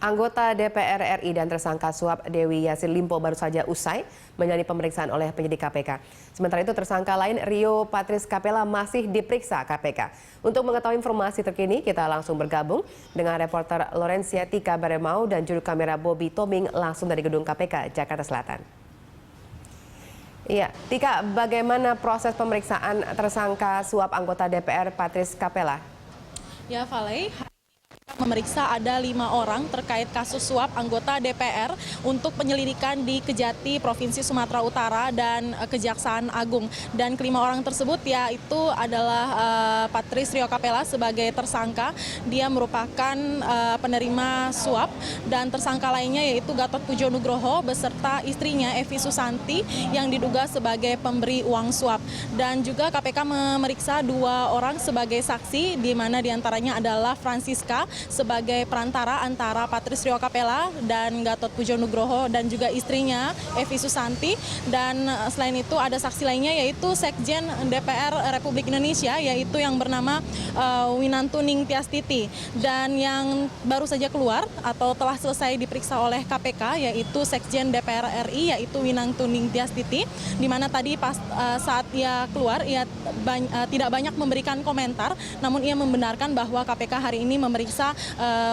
Anggota DPR RI dan tersangka suap Dewi Yassin Limpo baru saja usai menjalani pemeriksaan oleh penyidik KPK. Sementara itu tersangka lain Rio Patris Capella masih diperiksa KPK. Untuk mengetahui informasi terkini, kita langsung bergabung dengan reporter Lorencia Tika Baremau dan juru kamera Bobby Toming langsung dari gedung KPK Jakarta Selatan. Iya, Tika, bagaimana proses pemeriksaan tersangka suap anggota DPR Patris Capella? Ya, Vale. Memeriksa ada 5 orang terkait kasus suap anggota DPR untuk penyelidikan di Kejati Provinsi Sumatera Utara dan Kejaksaan Agung. Dan kelima orang tersebut yaitu adalah Patris Rio Capella sebagai tersangka. Dia merupakan penerima suap, dan tersangka lainnya yaitu Gatot Pujo Nugroho beserta istrinya Evi Susanti yang diduga sebagai pemberi uang suap. Dan juga KPK memeriksa 2 orang sebagai saksi, di mana diantaranya adalah Francisca sebagai perantara antara Patris Rio Capella dan Gatot Pujo Nugroho dan juga istrinya Evi Susanti. Dan selain itu ada saksi lainnya yaitu Sekjen DPR Republik Indonesia yaitu yang bernama Winantuning Tiastiti, dan yang baru saja keluar atau telah selesai diperiksa oleh KPK yaitu Sekjen DPR RI yaitu Winantuning Tiastiti, di mana tadi saat ia keluar ia tidak banyak memberikan komentar, namun ia membenarkan bahwa KPK hari ini memeriksa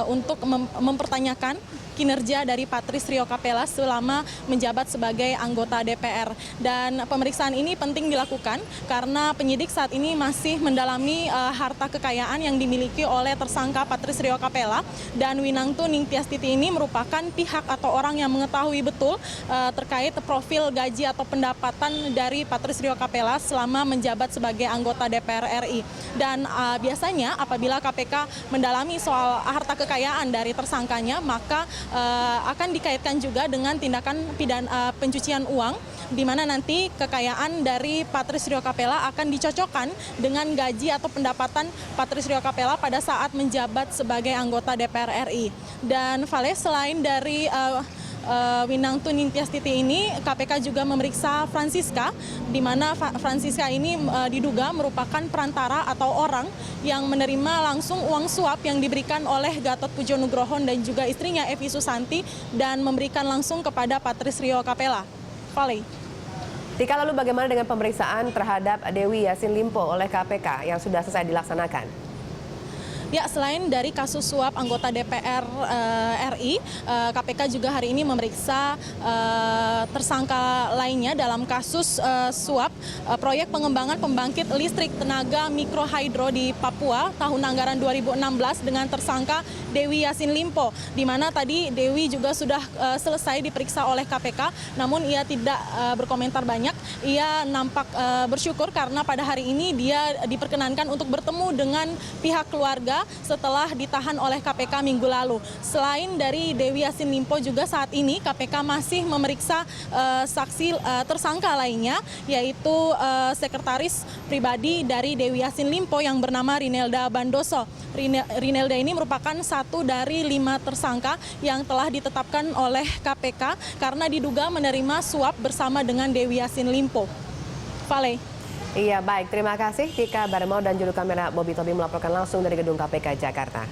untuk mempertanyakan kinerja dari Patris Rio Capella selama menjabat sebagai anggota DPR. Dan pemeriksaan ini penting dilakukan karena penyidik saat ini masih mendalami harta kekayaan yang dimiliki oleh tersangka Patris Rio Capella, dan Winantuning Tiastiti ini merupakan pihak atau orang yang mengetahui betul terkait profil gaji atau pendapatan dari Patris Rio Capella selama menjabat sebagai anggota DPR RI. Dan biasanya apabila KPK mendalami soal harta kekayaan dari tersangkanya, maka akan dikaitkan juga dengan tindakan pidana pencucian uang, di mana nanti kekayaan dari Patris Rio Capella akan dicocokkan dengan gaji atau pendapatan Patris Rio Capella pada saat menjabat sebagai anggota DPR RI. Dan Vale, selain dari Winantuning Tiastiti ini, KPK juga memeriksa Francisca, di mana Francisca ini diduga merupakan perantara atau orang yang menerima langsung uang suap yang diberikan oleh Gatot Pujo Nugroho dan juga istrinya Evi Susanti, dan memberikan langsung kepada Patris Rio Capella. Vale. Tika, lalu bagaimana dengan pemeriksaan terhadap Dewi Yassin Limpo oleh KPK yang sudah selesai dilaksanakan? Ya, selain dari kasus suap anggota DPR RI, KPK juga hari ini memeriksa tersangka lainnya dalam kasus suap proyek pengembangan pembangkit listrik tenaga mikrohidro di Papua tahun anggaran 2016 dengan tersangka Dewi Yassin Limpo, di mana tadi Dewi juga sudah selesai diperiksa oleh KPK, namun ia tidak berkomentar banyak. Ia nampak bersyukur karena pada hari ini dia diperkenankan untuk bertemu dengan pihak keluarga setelah ditahan oleh KPK minggu lalu. Selain dari Dewi Yassin Limpo, juga saat ini KPK masih memeriksa saksi tersangka lainnya, yaitu sekretaris pribadi dari Dewi Yassin Limpo yang bernama Rinelda Bandoso. Rinelda ini merupakan satu dari 5 tersangka yang telah ditetapkan oleh KPK karena diduga menerima suap bersama dengan Dewi Yassin Limpo. Vale. Iya, baik. Terima kasih Tika Baremau dan juru kamera Bobby Toming melaporkan langsung dari gedung KPK Jakarta.